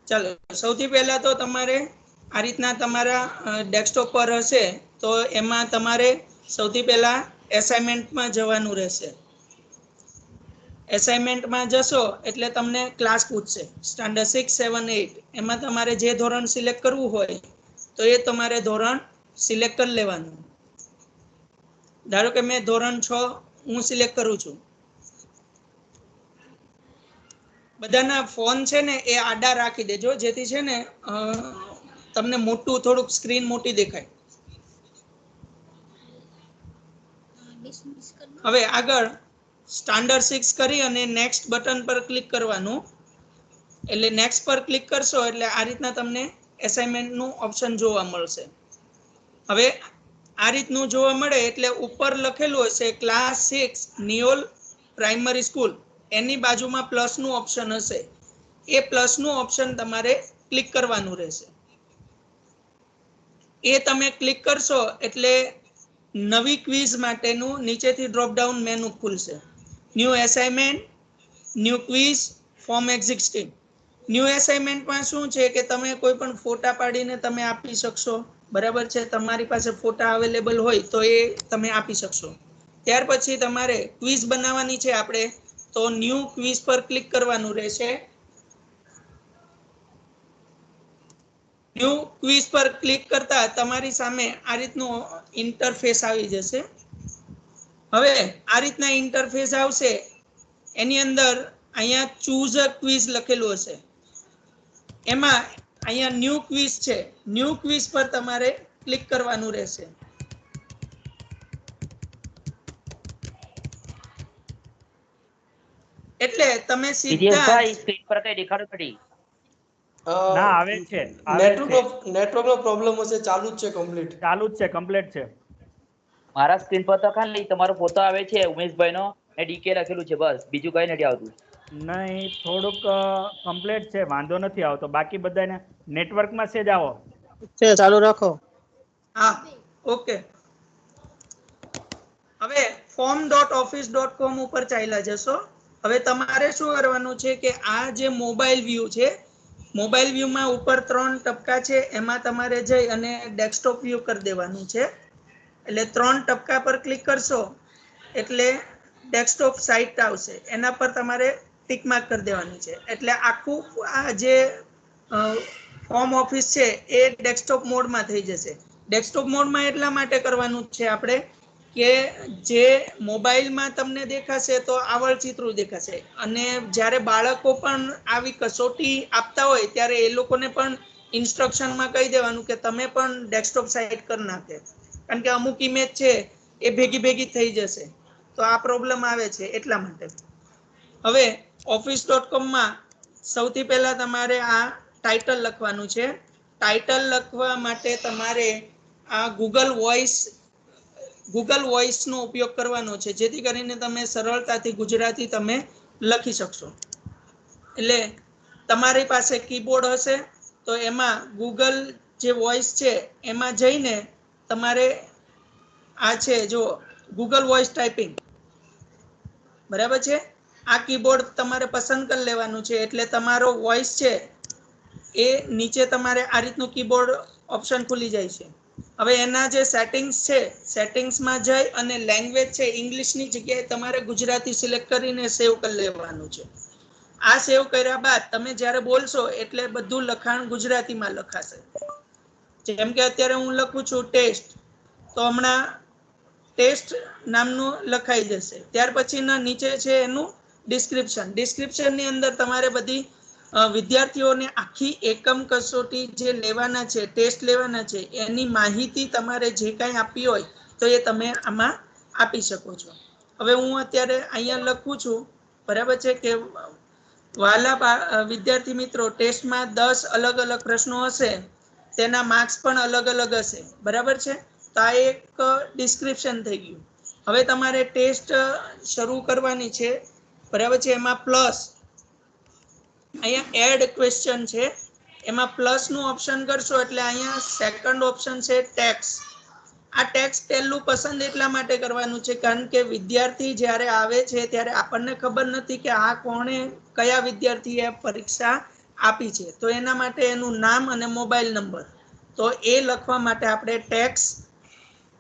ચાલો સૌથી પહેલા તો તમારે આ રીતના તમારા ડેસ્કટોપ પર હશે તો એમાં તમારે સૌથી પહેલા એસાઇનમેન્ટમાં જવાનું રહેશે. એસાઇનમેન્ટમાં જશો એટલે તમને ક્લાસ પૂછશે સ્ટાન્ડર્ડ 6, 7, 8 એમાં તમારે જે ધોરણ સિલેક્ટ કરવું હોય તો એ તમારે ધોરણ સિલેક્ટ કરી લેવાનું. ધારો કે મેં ધોરણ 6 હું સિલેક્ટ કરું છું. બધાના ફોન છે ને એ આડા રાખી દેજો જેથી છે ને તમને મોટું થોડુંક સ્ક્રીન મોટી દેખાય. હવે આગળ સ્ટાન્ડર્ડ 6 કરી અને નેક્સ્ટ બટન પર ક્લિક કરવાનું. એટલે નેક્સ્ટ પર ક્લિક કરશો એટલે આ રીતના તમને એસાઇનમેન્ટનું ઓપ્શન જોવા મળશે. હવે આ રીતનું જોવા મળે એટલે ઉપર લખેલું હશે ક્લાસ 6 નિયોલ પ્રાઇમરી સ્કૂલ, એની બાજુમાં પ્લસનું ઓપ્શન હશે. એ પ્લસનું ઓપ્શન તમારે ક્લિક કરવાનું રહેશે. એ તમે ક્લિક કરશો એટલે નવી ક્વિઝ માટેનું નીચેથી ડ્રોપડાઉન મેનુ ખુલશે. New assignment, new quiz, form existing. New એસાઇનમેન્ટમાં શું છે કે તમે કોઈ પણ ફોટા પાડીને તમે આપી શકશો. બરાબર છે, તમારી પાસે ફોટા અવેલેબલ હોય તો એ તમે આપી શકશો. ત્યાર પછી તમારે ક્વિઝ બનાવવાની છે આપણે તો ન્યૂ ક્વિઝ પર ક્લિક કરવાનું રહેશે. ન્યૂ ક્વિઝ પર ક્લિક કરતા તમારી સામે આ રીતનું ઇન્ટરફેસ આવી જશે. હવે આ રીતના ઇન્ટરફેસ આવશે એની અંદર અહીંયા ચૂઝ અ ક્વિઝ લખેલું હશે. એમાં અહીંયા ન્યૂ ક્વિઝ છે, ન્યૂ ક્વિઝ પર તમારે ક્લિક કરવાનું રહેશે. એટલે તમે સીધા જ સ્ક્રીન પર કઈ દેખાડું નથી. ના આવે છે, નેટવર્ક નો પ્રોબ્લેમ હશે. ચાલુ જ છે, કમ્પ્લીટ ચાલુ જ છે, કમ્પ્લીટ છે. મારા સ્ક્રીન પર તો ખાલી તમારો ફોટો આવે છે ઉમેશભાઈ નો ને ડીકે લખેલું છે, બસ બીજું કઈ નથી આવતું. નહીં, થોડુંક કમ્પ્લીટ છે, વાંધો નથી આવતો. બાકી બધાને નેટવર્કમાં છે જ આવો છે, ચાલુ રાખો. હા, ઓકે. હવે form.office.com ઉપર ચાલ્યા જશો. હવે તમારે શું કરવાનું છે કે આ જે મોબાઈલ વ્યૂ છે, મોબાઈલ વ્યૂમાં ઉપર 3 ટપકા છે એમાં તમારે જઈ અને ડેસ્કટોપ વ્યૂ કરી દેવાનું છે. એટલે 3 ટપકા પર ક્લિક કરશો એટલે ડેસ્કટોપ સાઇટ આવશે, એના પર તમારે ટિક માર્ક કરી દેવાની છે. એટલે આખું આ જે હોમ ઓફિસ છે એ ડેસ્કટોપ મોડમાં થઈ જશે. ડેસ્કટોપ મોડમાં એટલા માટે કરવાનું છે આપણે કે જે મોબાઈલમાં તમને દેખાશે તો આવળચિત્રો દેખાશે અને જ્યારે બાળકો પણ આવી કસોટી આપતા હોય ત્યારે એ લોકોને પણ ઇન્સ્ટ્રક્શનમાં કહી દેવાનું કે તમે પણ ડેસ્કટોપ સાઇટ કરી નાખે, કારણ કે અમુક ઇમેજ છે એ ભેગી થઈ જશે તો આ પ્રોબ્લેમ આવે છે એટલા માટે. હવે office.com માં સૌથી પહેલા તમારે આ ટાઇટલ લખવાનું છે. ટાઇટલ લખવા માટે તમારે આ ગૂગલ વોઇસનો ઉપયોગ કરવાનો છે જેથી કરીને તમે સરળતાથી ગુજરાતી તમે લખી શકશો. એટલે તમારી પાસે કીબોર્ડ હશે તો એમાં ગૂગલ જે વોઇસ છે એમાં જઈને તમારે આ છે જો ગૂગલ વોઇસ ટાઈપિંગ, બરાબર છે. આ કીબોર્ડ તમારે પસંદ કરી લેવાનું છે એટલે તમારો વોઇસ છે એ નીચે તમારે આ રીતનું કીબોર્ડ ઓપ્શન ખુલી જાય છે. હવે એના જે સેટિંગ્સ છે, સેટિંગ્સમાં જઈ અને લેંગ્વેજ છે ઇંગ્લિશની જગ્યાએ તમારે ગુજરાતી સિલેક્ટ કરીને સેવ કરી લેવાનું છે. આ સેવ કર્યા બાદ તમે જ્યારે બોલશો એટલે બધું લખાણ ગુજરાતીમાં લખાશે. જેમ કે અત્યારે હું લખું છું ટેસ્ટ, તો હમણાં ટેસ્ટ નામનું લખાઈ જશે. ત્યાર પછીના નીચે છે એનું ડિસ્ક્રિપ્શનની અંદર તમારે બધી વિદ્યાર્થીઓને આખી એકમ કસોટી જે લેવાના છે, ટેસ્ટ લેવાના છે એની માહિતી તમારે જે કાંઈ આપી હોય તો એ તમે આમાં આપી શકો છો. હવે હું અત્યારે અહીંયા લખું છું, બરાબર છે, કે વાલા વિદ્યાર્થી મિત્રો, ટેસ્ટમાં 10 અલગ અલગ પ્રશ્નો હશે, તેના માર્ક્સ પણ અલગ અલગ હશે, બરાબર છે. તો આ એક ડિસ્ક્રિપ્શન થઈ ગયું. હવે તમારે ટેસ્ટ શરૂ કરવાની છે, બરાબર છે. એમાં પ્લસ અહીંયા એડ ક્વેશ્ચન છે, એમાં પ્લસનું ઓપ્શન કરશો એટલે અહીંયા સેકન્ડ ઓપ્શન છે ટેક્સ. આ ટેક્સ પહેલું પસંદ એટલા માટે કરવાનું છે કારણ કે વિદ્યાર્થી જ્યારે આવે છે ત્યારે આપણને ખબર નથી કે આ કોણે કયા વિદ્યાર્થીએ પરીક્ષા આપી છે. તો એના માટે એનું નામ અને મોબાઈલ નંબર, તો એ લખવા માટે આપણે ટેક્સ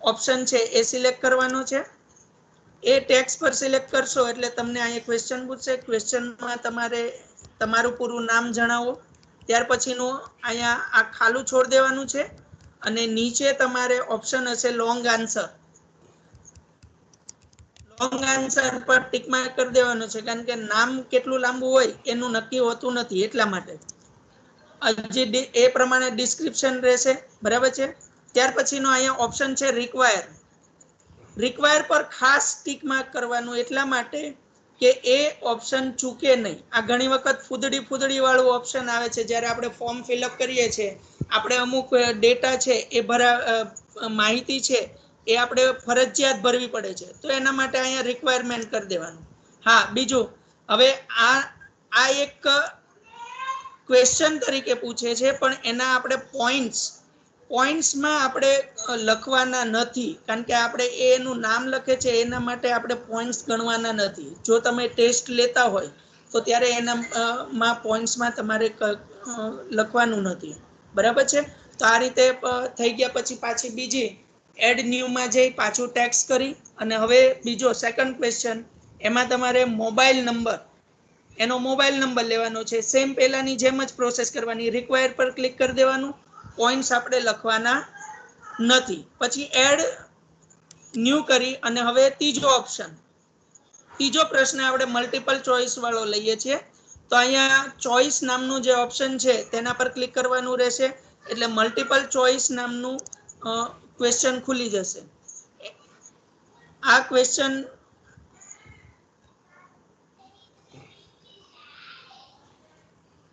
ઓપ્શન છે એ સિલેક્ટ કરવાનો છે. એ ટેક્સ પર સિલેક્ટ કરશો એટલે તમને અહીંયા ક્વેશ્ચન પૂછશે. ક્વેશ્ચનમાં તમારે તમારું પૂરું નામ જણાવો. ત્યાર પછીનું અહીંયા આ ખાલું છોડ દેવાનું છે અને નીચે તમારે ઓપ્શન હશે લોંગ આન્સર. લોંગ આન્સર પર ટિક માર્ક કરી દેવાનું છે, કારણ કે નામ કેટલું લાંબુ હોય એનું નક્કી હોતું નથી, એટલા માટે એ પ્રમાણે ડિસ્ક્રિપ્શન રહેશે. બરાબર છે. ત્યાર પછીનો અહીંયા ઓપ્શન છે રિક્વાયર. રિક્વાયર પર ખાસ ટિક માર્ક કરવાનું, એટલા માટે કે એ ઓપ્શન ચૂકે નહીં. આ ઘણી વખત ફૂદડી વાળું ઓપ્શન આવે છે. જ્યારે આપણે ફોર્મ ફિલઅપ કરીએ છીએ, આપણે અમુક ડેટા છે એ માહિતી છે એ આપણે ફરજિયાત ભરવી પડે છે, તો એના માટે અહીંયા રિક્વાયરમેન્ટ કરી દેવાનું. હા, બીજું, હવે આ એક ક્વેશ્ચન તરીકે પૂછે છે, પણ એના આપણે પોઈન્ટ્સમાં આપણે લખવાના નથી, કારણ કે આપણે એનું નામ લખે છે એના માટે આપણે પોઈન્ટ્સ ગણવાના નથી. જો તમે ટેસ્ટ લેતા હોય તો ત્યારે એના પોઈન્ટ્સમાં તમારે લખવાનું નથી. બરાબર છે. તો આ રીતે થઈ ગયા. પછી પાછી બીજી એડ ન્યૂમાં જઈ પાછું ટેક્સ કરી અને હવે બીજો સેકન્ડ ક્વેશ્ચન, એમાં તમારે મોબાઈલ નંબર, એનો મોબાઈલ નંબર લેવાનો છે. સેમ પહેલાની જેમ જ પ્રોસેસ કરવાની. રિક્વાયર પર ક્લિક કરી દેવાનું. પોઈન્ટ્સ આપણે લખવાના નથી. પછી એડ ન્યૂ કરી અને હવે ત્રીજો પ્રશ્ન આપણે મલ્ટિપલ ચોઇસ વાળો લઈએ છીએ. તો અહીંયા ચોઇસ નામનું જે ઓપ્શન છે તેના પર ક્લિક કરવાનું રહેશે, એટલે મલ્ટિપલ ચોઇસ નામનું ક્વેશ્ચન ખુલી જશે. આ ક્વેશ્ચન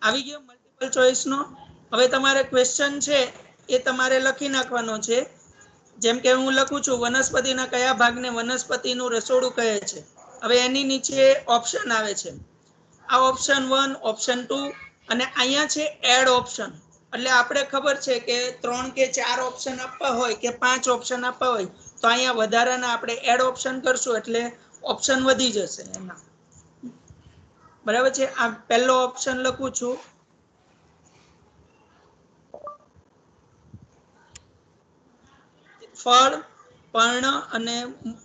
આવી ગયો મલ્ટિપલ ચોઇસ નો. હવે તમારે ક્વેશ્ચન છે એ તમારે લખી નાખવાનો છે. જેમ કે હું લખું છું, વનસ્પતિના કયા ભાગને વનસ્પતિનું રસોડું કહે છે. હવે એની નીચે ઓપ્શન આવે છે. આ ઓપ્શન 1, ઓપ્શન 2 અને અહીંયા છે એડ ઓપ્શન. એટલે આપણે ખબર છે કે 3 કે 4 ઓપ્શન આપવા હોય કે 5 ઓપ્શન આપવા હોય, તો અહીંયા વધારાના આપણે એડ ઓપ્શન કરશું એટલે ઓપ્શન વધી જશે એના. બરાબર છે. આ પહેલો ઓપ્શન લખું છું, ફળ, પર્ણ અને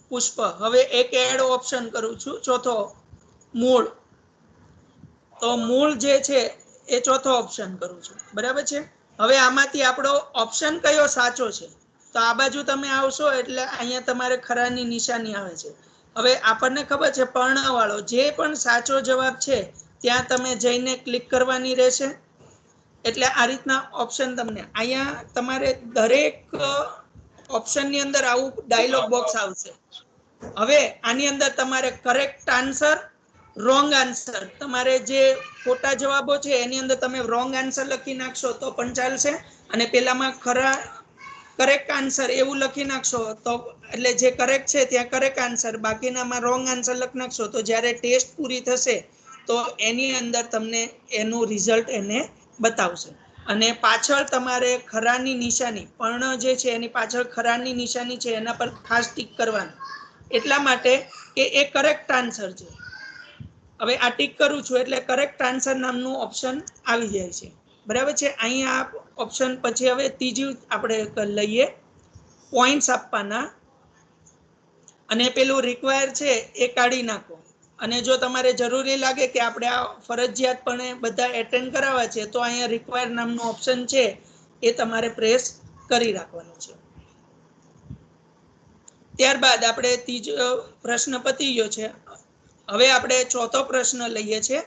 પુષ્પ. હવે એક એડ ઓપ્શન કરું છું, ચોથો મૂળ. તો મૂળ જે છે એ ચોથો ઓપ્શન કરું છું. બરાબર છે. હવે આમાંથી આપણો ઓપ્શન કયો સાચો છે, તો આ બાજુ તમે આવશો એટલે અહીંયા તમારે ખરાની નિશાની આવે છે. હવે આપણને ખબર છે પર્ણવાળો જે પણ સાચો જવાબ છે ત્યાં તમે જઈને ક્લિક કરવાની રહેશે. એટલે આ રીતના ઓપ્શન તમને અહીંયા તમારે દરેક ઓપ્શનની અંદર આવું ડાયલોગ બોક્સ આવશે. હવે આની અંદર તમારે કરેક્ટ આન્સર, રોંગ આન્સર, તમારે જે ખોટા જવાબો છે એની અંદર તમે રોંગ આન્સર લખી નાખશો તો પણ ચાલશે, અને પેલામાં કરેક્ટ આન્સર એવું લખી નાખશો તો એટલે જે કરેક્ટ છે ત્યાં કરેક્ટ આન્સર, બાકીનામાં રોંગ આન્સર લખી નાખશો તો જ્યારે ટેસ્ટ પૂરી થશે તો એની અંદર તમને એનું રિઝલ્ટ એને બતાવશે. અને પાછળ તમારે ખરાની નિશાની, પર્ણ જે છે એની પાછળ ખરાની નિશાની છે એના પર ખાસ ટીક કરવાનું, એટલા માટે કે એ કરેક્ટ આન્સર છે. હવે આ ટીક કરું છું એટલે કરેક્ટ આન્સર નામનું ઓપ્શન આવી જાય છે. બરાબર છે. અહીંયા ઓપ્શન પછી હવે ત્રીજું આપણે લઈએ, પોઈન્ટ્સ આપવાના, અને પેલું રિક્વાયર છે એ કાઢી નાખો. અને જો તમારે જરૂરી લાગે કે આપણે આ ફરજિયાતપણે બધા એટેન્ડ કરાવવા છે તો અહીંયા રિક્વાયર નામનું ઓપ્શન છે એ તમારે પ્રેસ કરી રાખવાનું છે. ત્યારબાદ આપણે ત્રીજો પ્રશ્ન પતી ગયો છે. હવે આપણે ચોથો પ્રશ્ન લઈએ છીએ,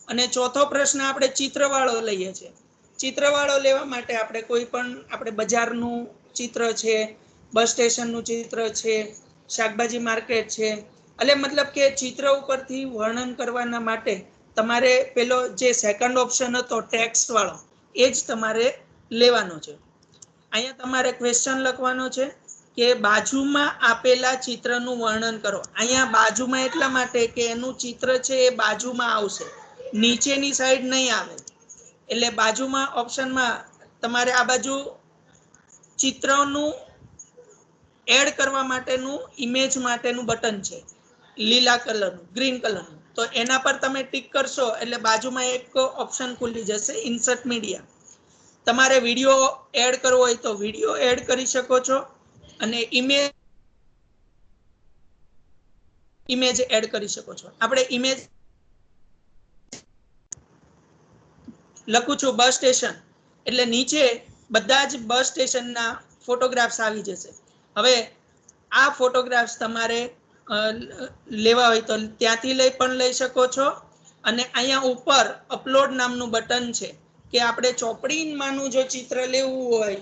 અને ચોથો પ્રશ્ન આપણે ચિત્રવાળો લઈએ છીએ. ચિત્રવાળો લેવા માટે આપણે કોઈ પણ આપણે બજારનું ચિત્ર છે, બસ સ્ટેશનનું ચિત્ર છે, શાકભાજી માર્કેટ છે, એટલે મતલબ કે ચિત્ર ઉપરથી વર્ણન કરવાના માટે તમારે પેલો જે સેકન્ડ ઓપ્શન હતો ટેક્સ્ટ વાળો એ જ તમારે લેવાનો છે. અહીંયા તમારે ક્વેશ્ચન લખવાનો છે કે બાજુમાં આપેલા ચિત્રનું વર્ણન કરો. અહીંયા બાજુમાં એટલા માટે કે એનું ચિત્ર છે એ બાજુમાં આવશે, નીચેની સાઈડ નહીં આવે. એટલે બાજુમાં ઓપ્શનમાં તમારે આ બાજુ ચિત્રનું એડ કરવા માટેનું ઇમેજ માટેનું બટન છે લીલા કલરનું, ગ્રીન કલરનું, તો એના પર તમે ટિક કરશો એટલે બાજુમાં એક ઓપ્શન ખુલી જશે ઇન્સર્ટ મીડિયા. તમારે વિડીયો એડ કરવો હોય તો વિડીયો એડ કરી શકો છો અને ઇમેજ એડ કરી શકો છો. આપણે ઇમેજ લખું છું બસ સ્ટેશન એટલે નીચે બધા જ બસ સ્ટેશનના ફોટોગ્રાફ્સ આવી જશે. હવે આ ફોટોગ્રાફ્સ તમારે લેવા હોય તો ત્યાંથી લઈ શકો છો અને અહીંયા ઉપર અપલોડ નામનું બટન છે કે આપણે ચોપડીમાંનું જો ચિત્ર લેવું હોય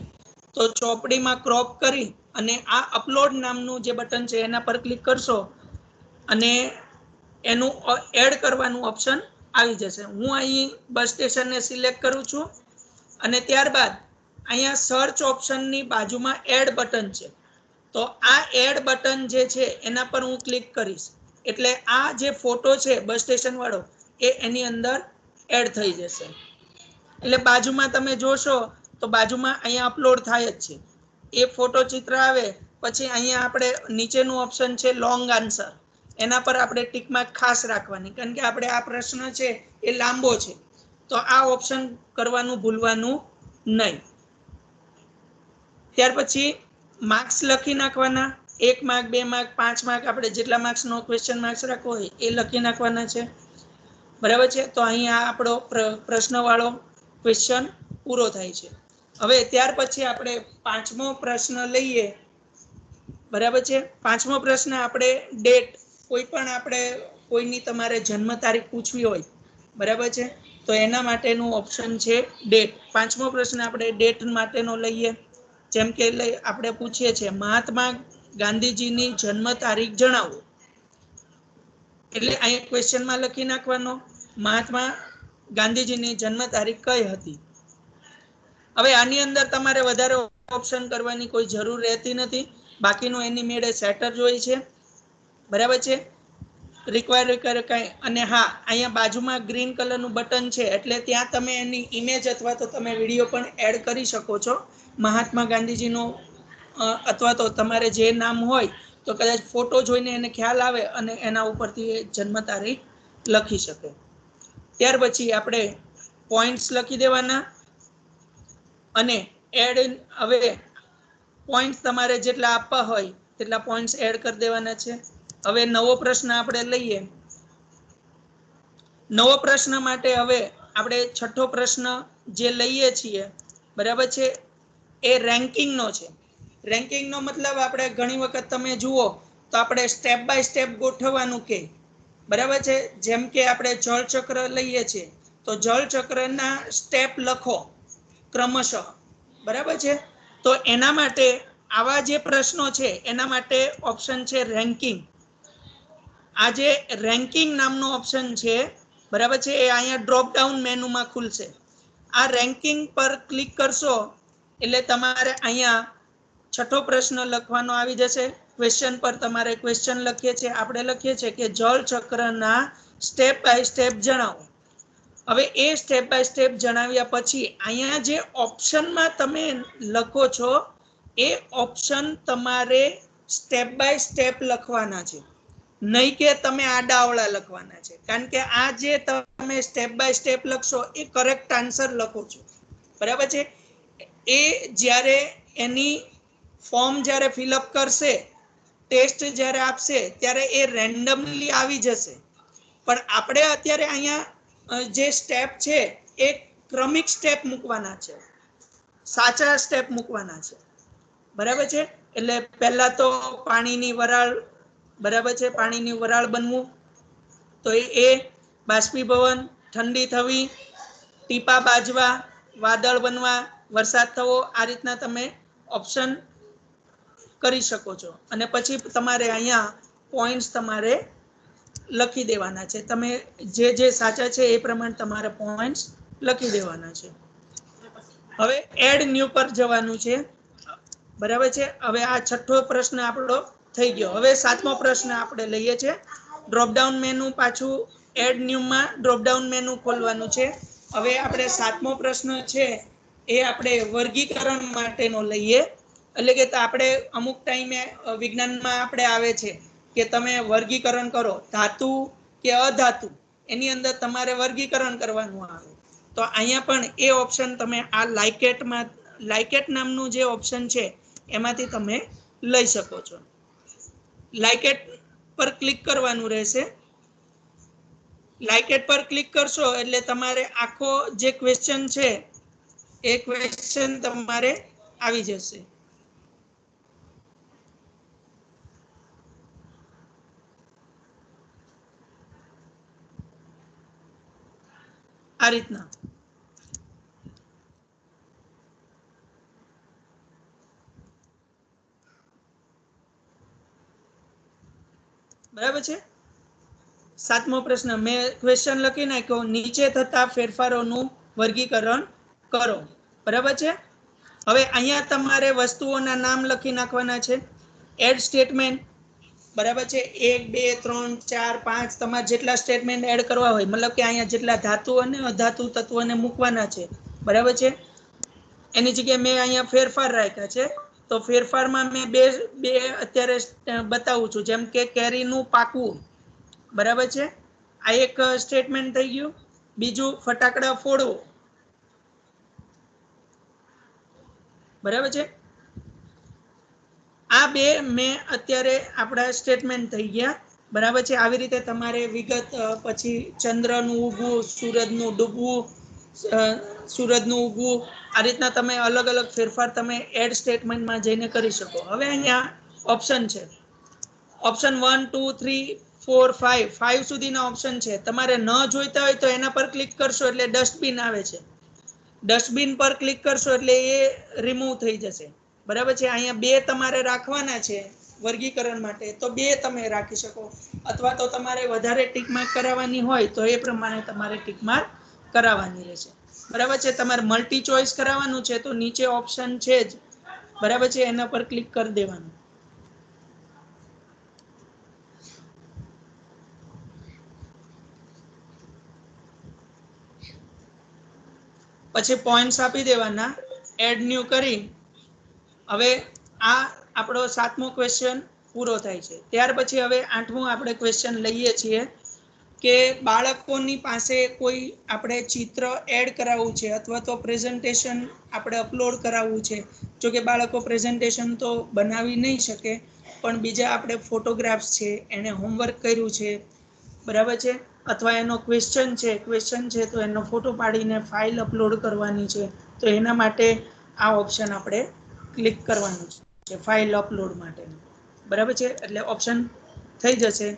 તો ચોપડીમાં ક્રોપ કરી અને આ અપલોડ નામનું જે બટન છે એના પર ક્લિક કરશો અને એનું એડ કરવાનું ઓપ્શન આવી જશે. હું અહીં બસ સ્ટેશનને સિલેક્ટ કરું છું અને ત્યારબાદ અહીંયા સર્ચ ઓપ્શનની બાજુમાં એડ બટન છે. તો આ એડ બટન જે છે એના પર હું ક્લિક કરીશ એટલે આ જે ફોટો છે બસ સ્ટેશન વાળો એ એની અંદર એડ થઈ જશે. એટલે બાજુમાં તમે જોશો તો બાજુમાં અહીંયા અપલોડ થાય જ છે. એ ફોટો ચિત્ર આવે પછી અહીંયા આપણે નીચેનું ઓપ્શન છે લોંગ આન્સર, એના પર આપણે ટિક માર્ક ખાસ રાખવાની કારણ કે આપણે આ પ્રશ્ન છે એ લાંબો છે તો આ ઓપ્શન કરવાનું ભૂલવાનું નહીં. ત્યાર પછી માર્ક્સ લખી નાખવાના. 1 માર્ક, 2 માર્ક, 5 માર્ક, આપણે જેટલા માર્ક્સનો ક્વેશ્ચન માર્ક્સ રાખવો હોય એ લખી નાખવાના છે. બરાબર છે. તો અહીંયા આપણો પ્રશ્નવાળો ક્વેશ્ચન પૂરો થાય છે. હવે ત્યાર પછી આપણે 5મો પ્રશ્ન લઈએ. બરાબર છે. 5મો પ્રશ્ન આપણે ડેટ, કોઈ પણ આપણે કોઈની તમારે જન્મ તારીખ પૂછવી હોય બરાબર છે તો એના માટેનું ઓપ્શન છે ડેટ. 5મો પ્રશ્ન આપણે ડેટ માટેનો લઈએ. જેમ કે આપણે પૂછીએ છીએ મહાત્મા ગાંધીજીની જન્મ તારીખ જણાવો એટલે અહીંયા ક્વેશ્ચનમાં લખી નાખવાનો મહાત્મા ગાંધીજીની જન્મ તારીખ કઈ હતી. હવે આની અંદર તમારે વધારે ઓપ્શન કરવાની કોઈ જરૂર રહેતી નથી. બાકીનું એની મેળે સેટર જોઈ છે. બરાબર છે. રિક્વાયર કરે કાંઈ. અને હા, અહીંયા બાજુમાં ગ્રીન કલરનું બટન છે એટલે ત્યાં તમે એની ઇમેજ અથવા તો તમે વિડીયો પણ એડ કરી શકો છો. મહાત્મા ગાંધીજીનો અથવા તો તમારે જે નામ હોય તો કદાચ ફોટો જોઈને એને ખ્યાલ આવે અને એના ઉપરથી જન્મ તારીખ લખી શકે. ત્યાર પછી આપણે પોઈન્ટ્સ લખી દેવાના અને એડ. હવે પોઈન્ટ્સ તમારે જેટલા આપવા હોય તેટલા પોઈન્ટ્સ એડ કરી દેવાના છે. હવે નવો પ્રશ્ન આપણે લઈએ. નવો પ્રશ્ન માટે હવે આપણે 6થો પ્રશ્ન જે લઈએ છીએ બરાબર છે એ રેન્કિંગનો છે. રેન્કિંગનો મતલબ આપણે ઘણી વખત તમે જુઓ તો આપણે સ્ટેપ બાય સ્ટેપ ગોઠવવાનું કે બરાબર છે. જેમ કે આપણે જળચક્ર લઈએ છીએ તો જળચક્રના સ્ટેપ લખો ક્રમશઃ. બરાબર છે. તો એના માટે આવા જે પ્રશ્નો છે એના માટે ઓપ્શન છે રેન્કિંગ. આ જે રેન્કિંગ નામનો ઓપ્શન છે બરાબર છે એ અહીંયા ડ્રોપ ડાઉન મેનુમાં ખુલશે. આ રેન્કિંગ પર ક્લિક કરશો એટલે તમારે અહીંયા 6થો પ્રશ્ન લખવાનો આવી જશે. ક્વેશ્ચન પર તમારે ક્વેશ્ચન લખીએ છીએ આપણે લખીએ છીએ કે જળ ચક્રના સ્ટેપ બાય સ્ટેપ જણાવો. હવે એ સ્ટેપ બાય સ્ટેપ જણાવ્યા પછી અહીંયા જે ઓપ્શનમાં તમે લખો છો એ ઓપ્શન તમારે સ્ટેપ બાય સ્ટેપ લખવાના છે, નહીં કે તમે આડાઅવળા લખવાના છે. કારણ કે આ જે તમે સ્ટેપ બાય સ્ટેપ લખશો એ કરેક્ટ આન્સર લખો છો. બરાબર છે. એ જ્યારે એની ફોર્મ જ્યારે ફિલઅપ કરશે, ટેસ્ટ જ્યારે આપશે ત્યારે એ રેન્ડમલી આવી જશે. પણ આપણે અત્યારે અહીંયા જે સ્ટેપ છે એ ક્રમિક સ્ટેપ મૂકવાના છે, સાચા સ્ટેપ મૂકવાના છે. બરાબર છે. એટલે પહેલા તો પાણીની વરાળ, બરાબર છે, પાણીની વરાળ બનવું, તો એ બાષ્પીભવન, ઠંડી થવી, ટીપા બાજવા, વાદળ બનવા, વરસાદ થવો, આ રીતના તમે ઓપ્શન કરી શકો છો. અને પછી તમારે અહીંયા પોઈન્ટ્સ તમારે લખી દેવાના છે. તમે જે જે સાચા છે એ પ્રમાણે તમારે પોઈન્ટ્સ લખી દેવાના છે. હવે એડ ન્યૂ પર જવાનું છે. બરાબર છે. હવે આ 6થો પ્રશ્ન આપણો થઈ ગયો. હવે 7મો પ્રશ્ન આપણે લઈએ છીએ. ડ્રોપડાઉન મેનુ પાછું એડ ન્યૂમાં ડ્રોપડાઉન મેનુ ખોલવાનું છે. હવે આપણે 7મો પ્રશ્ન છે એ આપણે વર્ગીકરણ માટેનો લઈએ. એટલે કે આપણે અમુક ટાઈમે વિજ્ઞાનમાં આપણે આવે છે કે તમે વર્ગીકરણ કરો ધાતુ કે અધાતુ, એની અંદર તમારે વર્ગીકરણ કરવાનું આવે. તો અહીંયા પણ એ ઓપ્શન તમે આ લાઇકેટ નામનું જે ઓપ્શન છે એમાંથી તમે લઈ શકો છો. લાઇકેટ પર ક્લિક કરવાનું રહેશે. લાઇકેટ પર ક્લિક કરશો એટલે તમારે આખો જે ક્વેશ્ચન છે એ ક્વેશ્ચન તમારે આવી જશે. આ રીતના બરાબર છે. 7મો પ્રશ્ન મેં ક્વેશ્ચન લખી નાખ્યો, નીચે થતા ફેરફારોનું વર્ગીકરણ કરો. બરાબર છે. હવે અહીંયા તમારે વસ્તુઓના નામ લખી નાખવાના છે. એડ સ્ટેટમેન્ટ, બરાબર છે. 1 2 3 4 5 તમારે જેટલા સ્ટેટમેન્ટ એડ કરવા હોય, મતલબ કે અહીંયા જેટલા ધાતુ અને અધાતુ તત્વોને મૂકવાના છે. બરાબર છે. એની જગ્યાએ મેં અહીંયા ફેરફાર રાખ્યા છે. તો ફેરફારમાં મેં બે અત્યારે બતાવું છું. જેમ કે કેરીનું પાકવું, બરાબર છે. આ એક સ્ટેટમેન્ટ થઈ ગયું. બીજું ફટાકડા ફોડવો, બરાબર છે. આ બે મેં અત્યારે આપણા સ્ટેટમેન્ટ થઈ ગયા. બરાબર છે. આવી રીતે તમારે વિગત પછી ચંદ્રનું ઉગવું, સૂરજનું ડૂબવું, સૂરજનું ઉગવું, આ રીતના તમે અલગ અલગ ફેરફાર તમે એડ સ્ટેટમેન્ટમાં જઈને કરી શકો. હવે અહીંયા ઓપ્શન છે. ઓપ્શન 1 2 3 4 5 5 સુધીના ઓપ્શન છે. તમારે ન જોઈતા હોય તો એના પર ક્લિક કરશો એટલે ડસ્ટબિન આવે છે. ડસ્ટબિન પર ક્લિક કરશો એટલે એ રિમૂવ થઈ જશે. બરાબર છે. અહીંયા બે તમારે રાખવાના છે વર્ગીકરણ માટે, તો બે તમે રાખી શકો. અથવા તો તમારે વધારે ટીક માર્ક કરાવવાની હોય તો એ પ્રમાણે તમારે ટીક માર્ક કરાવવાની રહેશે. બરાબર છે. તમારે મલ્ટી ચોઇસ કરાવવાનું છે તો નીચે ઓપ્શન છે જ, બરાબર છે, એના પર ક્લિક કરી દેવાનું. પછી પોઈન્ટ્સ આપી દેવાના, એડ ન્યુ કરી. હવે આ આપણો 7મો ક્વેશ્ચન પૂરો થાય છે. ત્યાર પછી હવે 8મો આપણે ક્વેશ્ચન લઈએ છીએ કે બાળકોની પાસે કોઈ આપણે ચિત્ર એડ કરાવવું છે અથવા તો પ્રેઝન્ટેશન આપણે અપલોડ કરાવવું છે. જો કે બાળકો પ્રેઝન્ટેશન તો બનાવી નહીં શકે, પણ બીજા આપણે ફોટોગ્રાફ્સ છે, એને હોમવર્ક કર્યું છે, બરાબર છે, અથવા એનો ક્વેશ્ચન છે તો એનો ફોટો પાડીને ફાઇલ અપલોડ કરવાની છે. તો એના માટે આ ઓપ્શન આપણે ક્લિક કરવાનું છે ફાઇલ અપલોડ માટે. બરાબર છે. એટલે ઓપ્શન થઈ જશે.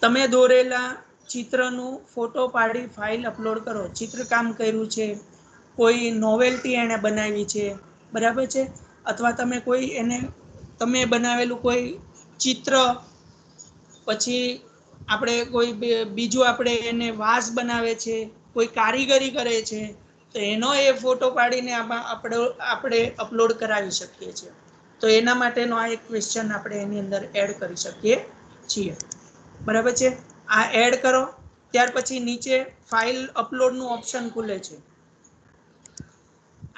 તમે દોરેલા ચિત્રનું ફોટો પાડી ફાઇલ અપલોડ કરો. ચિત્રકામ કર્યું છે, કોઈ નોવેલ્ટી એને બનાવી છે, બરાબર છે, અથવા તમે બનાવેલું કોઈ ચિત્ર, પછી આપણે કોઈ બીજું આપણે એને વાસ બનાવે છે, કોઈ કારીગરી કરે છે, તો એનો એ ફોટો પાડીને આપણે અપલોડ કરાવી શકીએ છીએ. તો એના માટેનો આ એક ક્વેશ્ચન આપણે એની અંદર એડ કરી શકીએ છીએ. બરાબર છે. આ એડ કરો. ત્યાર પછી નીચે ફાઇલ અપલોડનું ઓપ્શન ખુલે છે.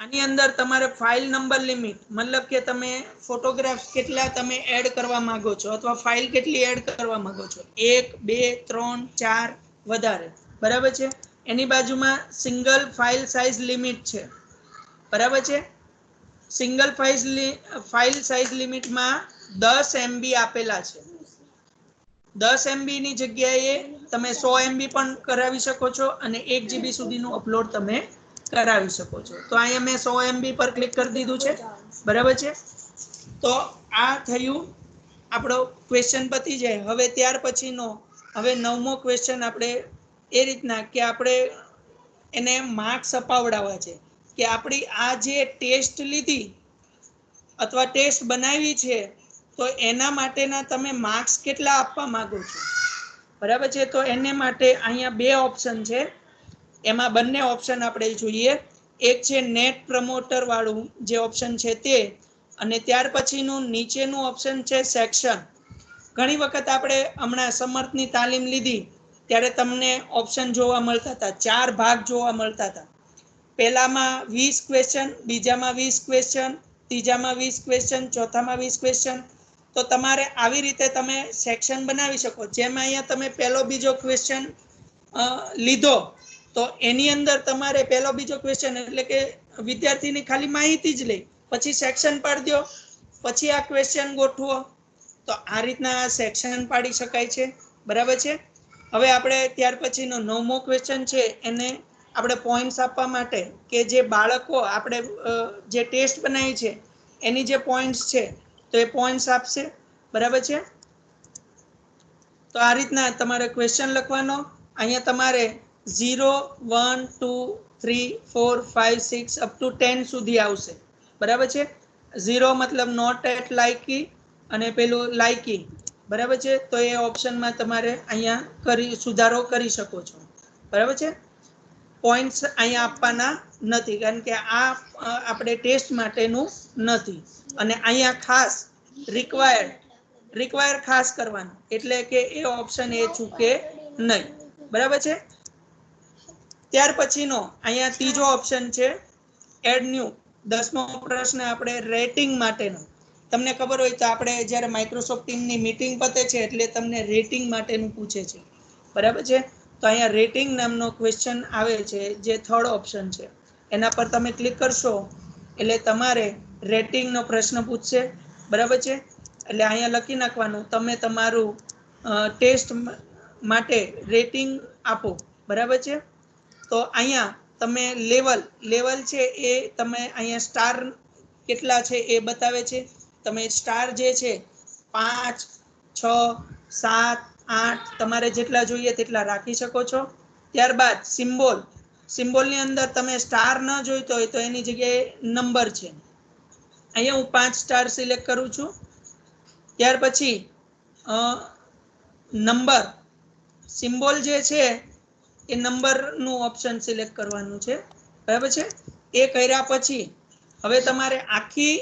આની અંદર તમારે ફાઇલ નંબર લિમિટ, મતલબ કે તમે ફોટોગ્રાફ્સ કેટલા તમે એડ કરવા માંગો છો અથવા ફાઇલ કેટલી એડ કરવા માંગો છો, 1 2 3 4 વધારે, બરાબર છે. એની બાજુમાં સિંગલ ફાઇલ સાઇઝ લિમિટ છે, બરાબર છે. સિંગલ ફાઇલ સાઇઝ લિમિટમાં 10 MB આપેલા છે. 10 MB ની જગ્યાએ તમે 100 MB પણ કરાવી શકો છો અને 1 GB સુધીનું અપલોડ તમે કરાવી શકો છો. તો અહીંયા મેં 100 MB પર ક્લિક કરી દીધું છે, બરાબર છે. તો આ થયું આપણો ક્વેશ્ચન પતી જાય. હવે ત્યાર પછીનો હવે 9મો ક્વેશ્ચન આપણે એ રીતના કે આપણે એને માર્ક્સ અપાવડાવવા છે કે આપણી આ જે ટેસ્ટ લીધી અથવા ટેસ્ટ બનાવી છે તો એના માટેના તમે માર્ક્સ કેટલા આપવા માંગો છો, બરાબર છે. તો એને માટે અહીંયા બે ઓપ્શન છે. એમાં બંને ઓપ્શન આપણે જોઈએ. એક છે નેટ પ્રમોટર વાળું જે ઓપ્શન છે તે, અને ત્યાર પછીનું નીચેનું ઓપ્શન છે સેક્શન. ઘણી વખત આપણે હમણાં સમર્થની તાલીમ લીધી ત્યારે તમને ઓપ્શન જોવા મળતા હતા, 4 ભાગ જોવા મળતા હતા. પહેલામાં 20 ક્વેશ્ચન, બીજામાં 20 ક્વેશ્ચન, ત્રીજામાં 20 ક્વેશ્ચન, ચોથામાં 20 ક્વેશ્ચન, તો તમારે આવી રીતે તમે સેક્શન બનાવી શકો. જેમ અહીંયા તમે પહેલો બીજો ક્વેશ્ચન લીધો તો એની અંદર તમારે પહેલો બીજો ક્વેશ્ચન એટલે કે વિદ્યાર્થીની ખાલી માહિતી જ લે, પછી સેક્શન પાડી દો, પછી આ ક્વેશ્ચન ગોઠવો. તો આ રીતના આ સેક્શન પાડી શકાય છે. બરાબર છે. હવે આપણે ત્યાર પછીનો 9મો ક્વેશ્ચન છે એને આપણે પોઈન્ટ્સ આપવા માટે કે જે બાળકો આપણે જે ટેસ્ટ બનાવી છે એની જે પોઈન્ટ્સ છે તો એ પોઈન્ટ્સ આપશે. બરાબર છે. તો આ રીતના તમારે ક્વેશ્ચન લખવાનો. અહીંયા તમારે 0, 1, 2, 3, 4, 5, 6 અપ ટુ 10 સુધી આવશે. બરાબર છે. 0 મતલબ નોટ એટ લાયકી અને પેલું લાયકી. બરાબર છે. તો એ ઓપ્શનમાં તમારે અહીંયા સુધારો કરી શકો છો. બરાબર છે. પોઈન્ટ્સ અહીંયા આપવાના નથી કારણ કે આ આપણે ટેસ્ટ માટેનું નથી. અને અહીંયા ખાસ રિક્વાયર ખાસ કરવાનું એટલે કે એ ઓપ્શન એ ચૂકે નહીં. બરાબર છે. ત્યાર પછીનો અહીંયા ત્રીજો ઓપ્શન છે એડ ન્યુ. 10મો પ્રશ્ન આપણે રેટિંગ માટેનો. તમને ખબર હોય તો આપણે જ્યારે માઇક્રોસોફ્ટ ટીમની મીટિંગ પતે છે એટલે તમને રેટિંગ માટેનું પૂછે છે. બરાબર છે. તો અહીંયા રેટિંગ નામનો ક્વેશ્ચન આવે છે જે થર્ડ ઓપ્શન છે. એના પર તમે ક્લિક કરશો એટલે તમારે રેટિંગનો પ્રશ્ન પૂછશે. બરાબર છે. એટલે અહીંયા લખી નાખવાનું તમે તમારું ટેસ્ટ માટે રેટિંગ આપો. બરાબર છે. તો અહીંયા તમે લેવલ છે એ તમે અહીંયા સ્ટાર કેટલા છે એ બતાવે છે. તમે સ્ટાર જે છે 5, 6, 7, 8 તમારે જેટલા જોઈએ તેટલા રાખી શકો છો. ત્યારબાદ સિમ્બોલની અંદર તમે સ્ટાર ન જોઈતો હોય તો એની જગ્યાએ નંબર છે. અહીંયા હું 5 સ્ટાર સિલેક્ટ કરું છું. ત્યાર પછી નંબર સિમ્બોલ જે છે એ નંબરનું ઓપ્શન સિલેક્ટ કરવાનું છે. બરાબર છે. એ કર્યા પછી હવે તમારે આખી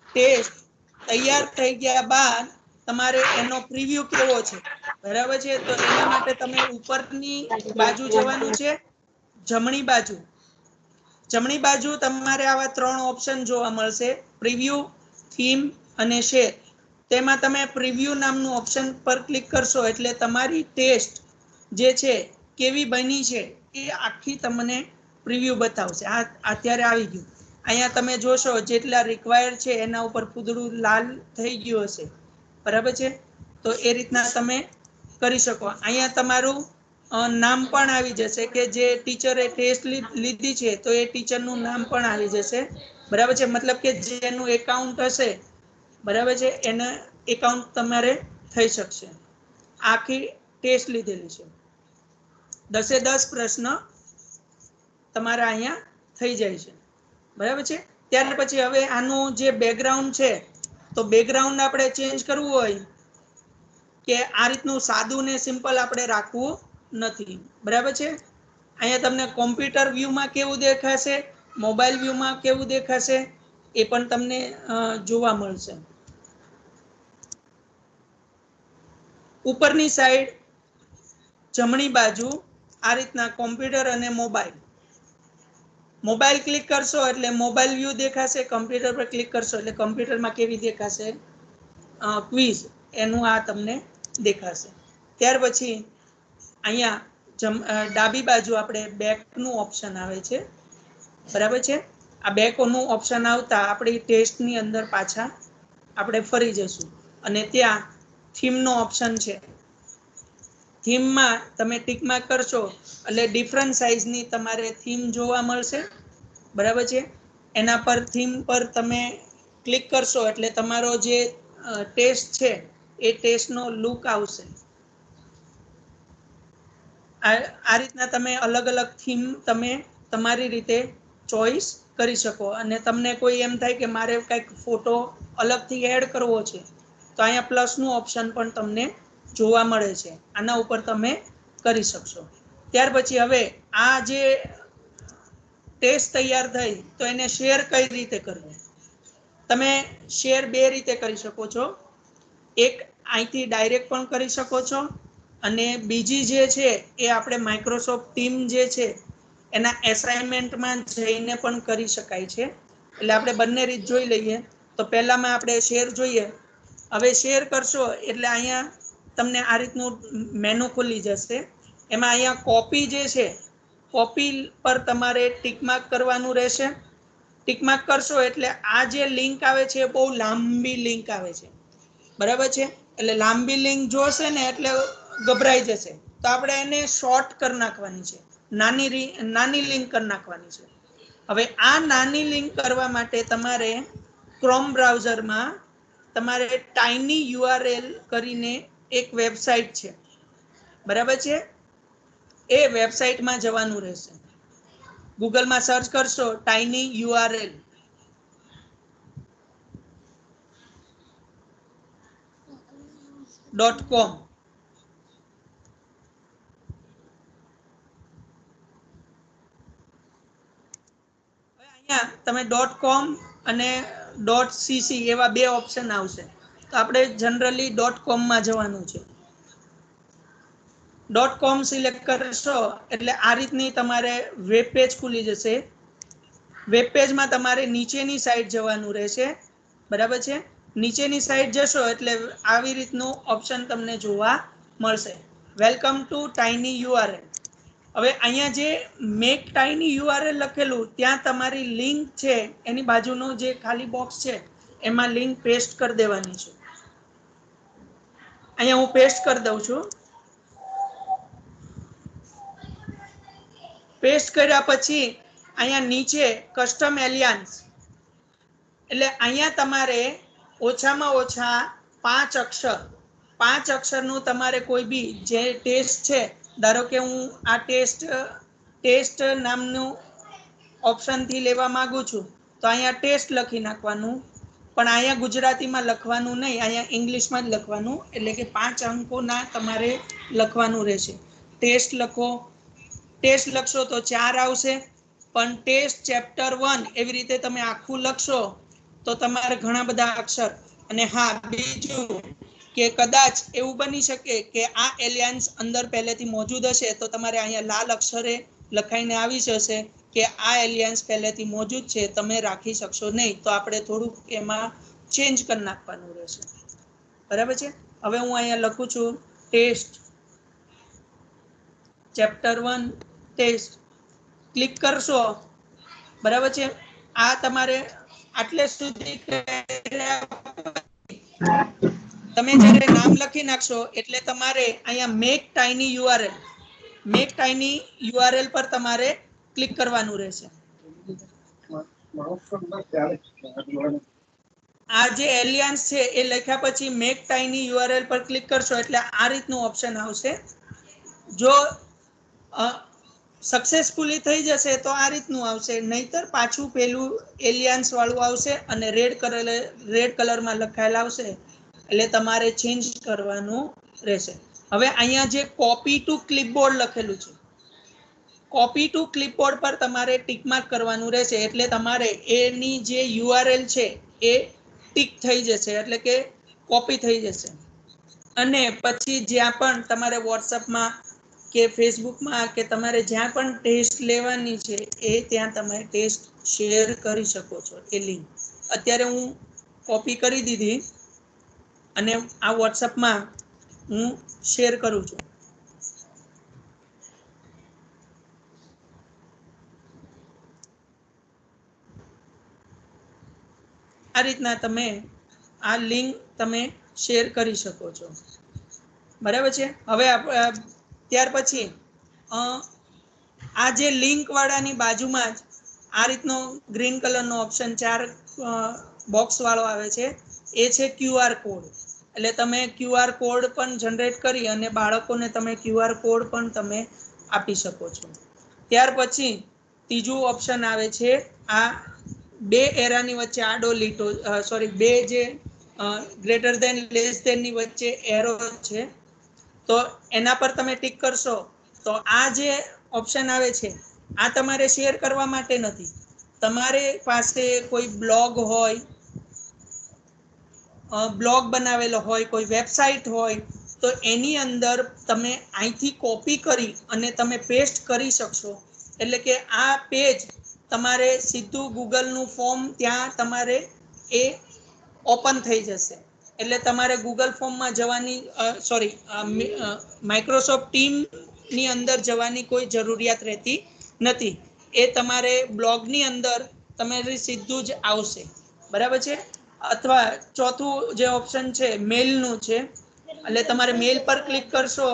ટેસ્ટ તૈયાર થઈ ગયા બાદ તમારે એનો પ્રિવ્યુ કેવો છે. બરાબર છે. તો એના માટે તમે ઉપરની બાજુ જવાનું છે. જમણી બાજુ તમારે આવા 3 ઓપ્શન જોવા મળશે, પ્રિવ્યુ, થીમ અને શેર. તેમાં તમે પ્રિવ્યુ નામનું ઓપ્શન પર ક્લિક કરશો એટલે તમારી ટેસ્ટ જે છે કેવી બની છે એ આખી તમને પ્રિવ્યુ બતાવશે. આ અત્યારે આવી ગયું. અહીંયા તમે જોશો જેટલા રિક્વાયર છે એના ઉપર પૂતળું લાલ થઈ ગયું હશે. બરાબર છે. તો એ રીતના તમે કરી શકો. અહીંયા તમારું નામ પણ આવી જશે કે જે ટીચરે ટેસ્ટ લીધી છે તો એ ટીચરનું નામ પણ આવી જશે. બરાબર છે. મતલબ કે જેનું એકાઉન્ટ હશે બરાબર છે એને એકાઉન્ટ તમારે થઈ શકશે. આખી ટેસ્ટ લીધેલી છે. 10 પ્રશ્ન તમારા અહીંયા થઈ જાય છે. બરાબર છે. ત્યાર પછી હવે આનું જે બેકગ્રાઉન્ડ છે તો બેકગ્રાઉન્ડ આપણે ચેન્જ કરવું હોય કે આ રીતનું સાદું ને સિમ્પલ આપણે રાખવું નથી. બરાબર છે. અહીંયા તમને કોમ્પ્યુટર વ્યૂમાં કેવું દેખાશે, મોબાઈલ વ્યૂમાં કેવું દેખાશે એ પણ તમને જોવા મળશે. ઉપરની સાઈડ જમણી બાજુ આ રીતના કોમ્પ્યુટર અને મોબાઈલ ક્લિક કરશો એટલે મોબાઈલ વ્યૂ દેખાશે. કમ્પ્યુટર પર ક્લિક કરશો એટલે કમ્પ્યુટરમાં કેવી દેખાશે ક્વિઝ એનું આ તમને દેખાશે. ત્યાર પછી અહીંયા ડાબી બાજુ આપણે બેકનું ઓપ્શન આવે છે. બરાબર છે. આ બેકનું ઓપ્શન આવતા આપણી ટેસ્ટની અંદર પાછા આપણે ફરી જશું અને ત્યાં થીમનો ઓપ્શન છે. થીમમાં તમે ટિક માર્ક કરશો એટલે ડિફરન્ટ સાઇઝની તમારે થીમ જોવા મળશે. બરાબર છે. એના પર થીમ પર તમે ક્લિક કરશો એટલે તમારો જે ટેસ્ટ છે એ ટેસ્ટનો લુક આવશે. આ રીતના તમે અલગ અલગ થીમ તમે તમારી રીતે ચોઈસ કરી શકો. અને તમને કોઈ એમ થાય કે મારે કંઈક ફોટો અલગથી એડ કરવો છે તો અહીંયા પ્લસનું ઓપ્શન પણ તમને જોવા મળે છે. આના ઉપર તમે કરી શકશો. ત્યાર પછી હવે આ જે ટેસ્ટ તૈયાર થઈ તો એને શેર કઈ રીતે કરવું. તમે શેર 2 રીતે કરી શકો છો. એક અહીંથી ડાયરેક્ટ પણ કરી શકો છો અને બીજી જે છે એ આપણે માઇક્રોસોફ્ટ ટીમ જે છે એના એસાઇનમેન્ટમાં જઈને પણ કરી શકાય છે. એટલે આપણે બંને રીત જોઈ લઈએ. તો પહેલામાં આપણે શેર જોઈએ હવે શેર કરશો એટલે અહીંયા તમને આ રીતનું મેનુ ખુલી જશે. એમાં અહીંયા કોપી જે છે, કોપી પર તમારે ટિક માર્ક કરવાનું રહેશે. ટિક માર્ક કરશો એટલે આ જે લિંક આવે છે એ બહુ લાંબી લિંક આવે છે, બરાબર છે. એટલે લાંબી લિંક જોશે ને એટલે ગભરાઈ જશે, તો આપણે એને શોર્ટ કરી નાખવાની છે, નાની લિંક કરી નાખવાની છે. હવે આ નાની લિંક કરવા માટે તમારે ક્રોમ બ્રાઉઝરમાં તમારે tinyurl કરીને એક વેબસાઇટ છે, બરાબર છે. એ વેબસાઇટમાં જવાનું રહેશે. ગૂગલમાં સર્ચ કરશો tinyurl.com. અહીંયા તમે .com અને .cc એવા બે ઓપ્શન આવશે. તો આપણે જનરલી .com માં જવાનું છે. .com સિલેક્ટ કરશો એટલે આ રીતની તમારે વેબ પેજ ખુલી જશે. વેબ પેજમાં તમારે નીચેની સાઈડ જવાનું રહેશે, બરાબર છે. નીચેની સાઈડ જશો એટલે આવી રીતનું ઓપ્શન તમને જોવા મળશે, વેલકમ ટુ tinyurl. હવે અહીંયા જે મેક tinyurl લખેલું ત્યાં તમારી લિંક છે એની બાજુનો જે ખાલી બોક્સ છે એમાં લિંક પેસ્ટ કરી દેવાની છે. અહીંયા હું પેસ્ટ કરી દઉં છું. પેસ્ટ કર્યા પછી અહીંયા નીચે કસ્ટમ એલિયાન્સ, એટલે અહીંયા તમારે ઓછામાં ઓછા 5 અક્ષરનું તમારે કોઈ બી જે ટેસ્ટ છે, ધારો કે હું આ ટેસ્ટ નામનું ઓપ્શનથી લેવા માંગુ છું, તો અહીંયા ટેસ્ટ લખી નાખવાનું. પણ અહીંયા ગુજરાતીમાં લખવાનું નહીં, અહીંયા ઇંગ્લિશમાં જ લખવાનું. એટલે કે 5 અંકોના તમારે લખવાનું રહેશે. ટેસ્ટ લખો, ટેસ્ટ લખશો તો 4 આવશે. પણ ટેસ્ટ ચેપ્ટર 1 એવી રીતે તમે આખું લખશો તો તમારે ઘણા બધા અક્ષર. અને હા, બીજું કે કદાચ એવું બની શકે કે આ એલિયન્સ અંદર પહેલેથી મોજૂદ હશે, તો તમારે અહીંયા લાલ અક્ષરે લખાઈને આવી જશે કે આ એલિયન્સ પહેલેથી મોજૂદ છે, તમે રાખી શકશો નહીં. તો આપણે થોડુંક એમાં ચેન્જ કરી નાખવાનું રહેશે, બરાબર છે. હવે હું અહીંયા લખું છું ટેસ્ટ ચેપ્ટર 1 ટેસ્ટ. ક્લિક કરશો, બરાબર છે. આ તમારે આટલે સુધી તમે જ્યારે નામ લખી નાખશો એટલે તમારે અહીંયા મેક tinyurl પર તમારે ક્લિક કરવાનું રહેશે. આ જે એલિયન્સ છે એ લખ્યા પછી મેક tinyurl પર ક્લિક કરશો એટલે આ રીતનું ઓપ્શન આવશે. જો સક્સેસફુલી થઈ જશે તો આ રીતનું આવશે, નહીતર પાછું પેલું એલિયન્સ વાળું આવશે અને રેડ કલરમાં લખાયેલ આવશે, એટલે તમારે ચેન્જ કરવાનું રહેશે. હવે અહીંયા જે કોપી ટુ ક્લિપબોર્ડ લખેલું છે, કોપી ટુ ક્લિપબોર્ડ પર તમારે ટિક માર્ક કરવાનું રહેશે. એટલે તમારે એની જે યુઆરએલ છે એ ટિક થઈ જશે, એટલે કે કોપી થઈ જશે. અને પછી જ્યાં પણ તમારે વોટ્સઅપમાં કે ફેસબુકમાં કે તમારે જ્યાં પણ ટેસ્ટ લેવાની છે એ ત્યાં તમે ટેસ્ટ શેર કરી શકો છો. એ લિંક અત્યારે હું કોપી કરી દીધી અને આ વોટ્સઅપમાં હું શેર કરું છું. આ રીતના તમે આ લિંક તમે શેર કરી શકો છો, બરાબર છે. હવે ત્યાર પછી આ જે લિંક વાળાની બાજુમાં જ આ રીતનો ગ્રીન કલરનો ઓપ્શન 4 બોક્સ વાળો આવે છે, એ છે QR કોડ. એટલે તમે QR કોડ પણ જનરેટ કરી અને બાળકોને તમે QR કોડ પણ તમે આપી શકો છો. ત્યાર પછી ત્રીજું ઓપ્શન આવે છે આ 2 એરાની વચ્ચે આડો લીટો, સોરી 2 જે ગ્રેટર ધેન લેસ ધેન ની વચ્ચે એરો છે, તો એના પર તમે ટિક કરશો તો આ જે ઓપ્શન આવે છે આ તમારે શેર કરવા માટે નથી. તમારે પાસે કોઈ બ્લોગ હોય, બ્લોગ બનાવેલો હોય, કોઈ વેબસાઇટ હોય, તો એની અંદર તમે અહીંથી કોપી કરી અને તમે પેસ્ટ કરી શકશો. એટલે કે આ પેજ તમારે સીધું ગૂગલનું ફોર્મ ત્યાં તમારે એ ઓપન થઈ જશે. એટલે તમારે ગૂગલ ફોર્મમાં જવાની સોરી માઇક્રોસોફ્ટ ટીમ ની અંદર જવાની કોઈ જરૂરિયાત રહેતી નથી. એ તમારે બ્લોગની અંદર તમારે સીધું જ આવશે, બરાબર છે. અથવા ચોથું જે ઓપ્શન છે મેલનું છે, એટલે તમારે મેલ પર ક્લિક કરશો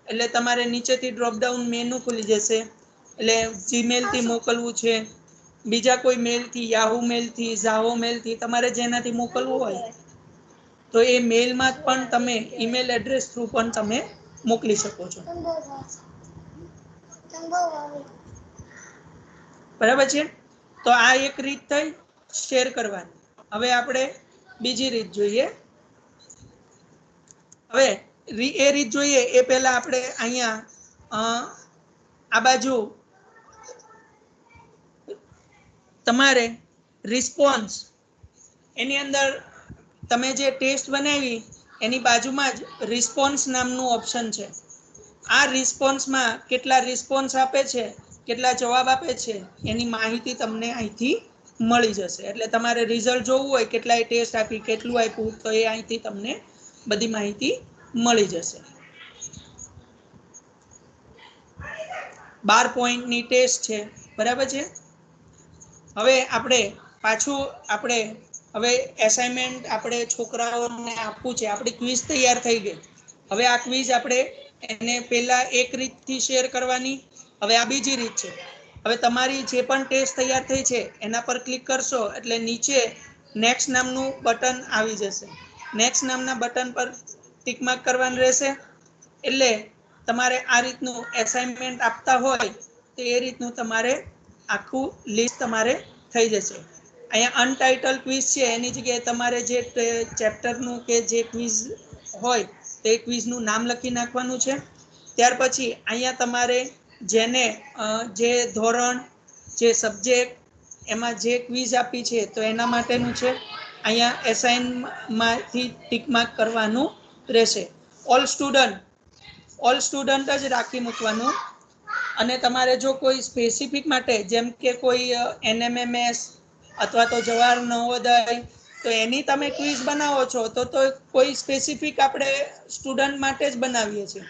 એટલે તમારે નીચેથી ડ્રોપડાઉન મેનુ ખુલી જશે. એટલે જીમેલ થી મોકલવું છે, બીજા કોઈ મેલ થી, યાહુ મેલ થી, ઝાહો મેલ થી, તમારે જેનાથી મોકલવું હોય તો એ મેલમાં પણ તમે ઈમેલ એડ્રેસ થ્રુ પણ તમે મોકલી શકો છો. બરાબર છે. તો આ એક રીત થઈ શેર કરવાની. હવે આપણે બીજી રીત જોઈએ. હવે એ રીત જોઈએ એ પહેલા આપણે અહીંયા આ બાજુ તમારે રિસ્પોન્સ એની અંદર તમે જે ટેસ્ટ બનાવી એની બાજુમાં જ રિસ્પોન્સ નામનું ઓપ્શન છે. આ રિસ્પોન્સમાં કેટલા રિસ્પોન્સ આપે છે, કેટલા જવાબ આપે છે, એની માહિતી તમને અહીંથી મળી જશે. એટલે તમારે રિઝલ્ટ જોવું હોય કેટલાય ટેસ્ટ આપી, કેટલું આપ્યું, તો એ અહીંથી તમને બધી માહિતી મળી જશે. 12 પોઈન્ટની ટેસ્ટ છે, બરાબર છે. હવે આપણે હવે એસાઇનમેન્ટ આપણે છોકરાઓને આપવું છે. આપણી ક્વિઝ તૈયાર થઈ ગઈ. હવે આ ક્વિઝ આપણે એને પહેલા એક રીતથી શેર કરવાની. હવે આ બીજી રીત છે. હવે તમારી જે પણ ટેસ્ટ તૈયાર થઈ છે એના પર ક્લિક કરશો એટલે નીચે નેક્સ્ટ નામનું બટન આવી જશે. નેક્સ્ટ નામના બટન પર ટિક માર્ક કરવાનું રહેશે. એટલે તમારે આ રીતનું એસાઇનમેન્ટ આપતા હોય તો એ રીતનું તમારે આખું લિસ્ટ તમારે થઈ જશે. અહીંયા અનટાઇટલ ક્વિઝ છે એની જગ્યાએ તમારે જે ચેપ્ટરનું કે જે ક્વિઝ હોય તે ક્વિઝનું નામ લખી નાખવાનું છે. ત્યાર પછી અહીંયા તમારે જેને જે ધોરણ, જે સબ્જેક્ટ, એમાં જે ક્વિઝ આપી છે તો એના માટેનું છે. અહીંયા એસાઇનમાંથી ટિક માર્ક કરવાનું રહેશે. ઓલ સ્ટુડન્ટ જ રાખી મૂકવાનું. અને તમારે જો કોઈ સ્પેસિફિક માટે જેમ કે કોઈ NMMS અથવા તો જવાહર નવોદય તો એની તમે ક્વિઝ બનાવો છો તો કોઈ સ્પેસિફિક આપણે સ્ટુડન્ટ માટે જ બનાવીએ છીએ.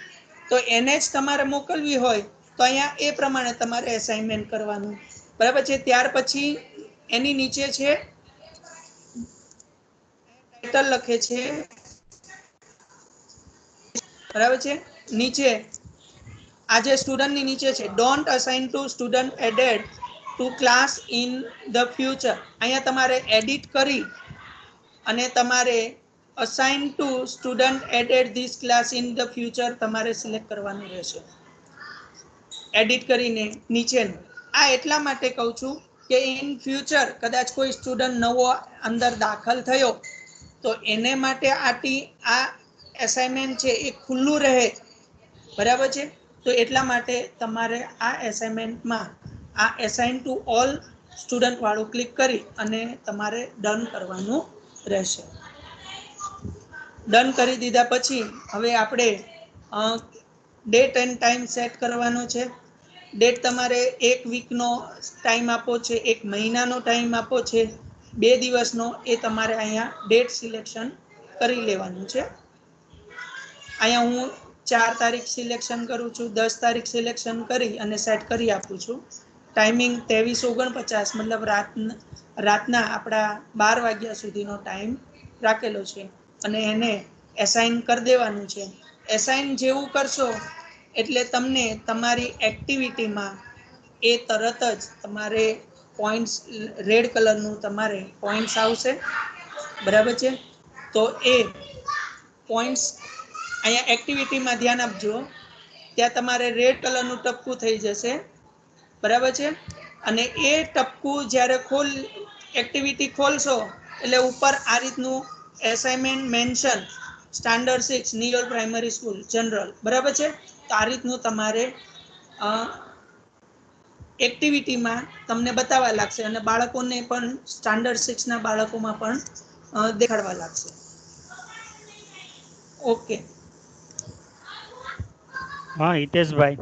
તો એને જ તમારે મોકલવી હોય તો અહીંયા એ પ્રમાણે તમારે એસાઇનમેન્ટ કરવાનું, બરાબર છે. ત્યાર પછી એની નીચે છે ટાઇટલ લખે છે, બરાબર છે. નીચે આજે સ્ટુડન્ટની નીચે છે don't assign to student added to class in the future. અહીંયા તમારે એડિટ કરી અને તમારે assign to student added this class in the future તમારે સિલેક્ટ કરવાનું રહેશે. એડિટ કરીને નીચેનું આ એટલા માટે કહું છું કે ઇન ફ્યુચર કદાચ કોઈ સ્ટુડન્ટ નવો અંદર દાખલ થયો તો એને માટે આ એસાઇનમેન્ટ છે એ ખુલ્લું રહે, બરાબર છે. તો એટલા માટે તમારે આ એસાઇનમેન્ટમાં આ એસાઇન ટુ ઓલ સ્ટુડન્ટ વાળું ક્લિક કરી અને તમારે ડન કરવાનું રહેશે. ડન કરી દીધા પછી હવે આપણે ડેટ એન્ડ ટાઈમ સેટ કરવાનો છે. ડેટ તમારે એક વીકનો ટાઈમ આપો છે, એક મહિનાનો ટાઈમ આપો છે, 2 દિવસનો, એ તમારે અહીંયા ડેટ સિલેક્શન કરી લેવાનું છે. અહીંયા હું 4 તારીખ સિલેક્શન કરું છું, 10 તારીખ સિલેક્શન કરી અને સેટ કરી આપું છું. ટાઈમિંગ 23:49 મતલબ રાતના આપણા 12 વાગ્યા સુધીનો ટાઈમ રાખેલો છે અને એને એસાઇન કરી દેવાનું છે. એસાઇન જેવું કરશો એટલે તમને તમારી એક્ટિવિટીમાં એ તરત જ તમારે પોઈન્ટ્સ રેડ કલરનું તમારે પોઈન્ટ્સ આવશે, બરાબર છે. તો એ પોઈન્ટ્સ અહીંયા એક્ટિવિટીમાં ધ્યાન આપજો, ત્યાં તમારે રેડ કલરનું ટપકું થઈ જશે, બરાબર છે. અને એ ટપકું જ્યારે એક્ટિવિટી ખોલશો એટલે ઉપર આ રીતનું assignment mention standard 6 near primary school general, બરાબર છે. તો આ રીતનું તમારે એક્ટિવિટીમાં તમને બતાવવા લાગશે અને બાળકોને પણ સ્ટાન્ડર્ડ 6ના બાળકોમાં પણ દેખાડવા લાગશે. ઓકે. હા હિતેશભાઈ.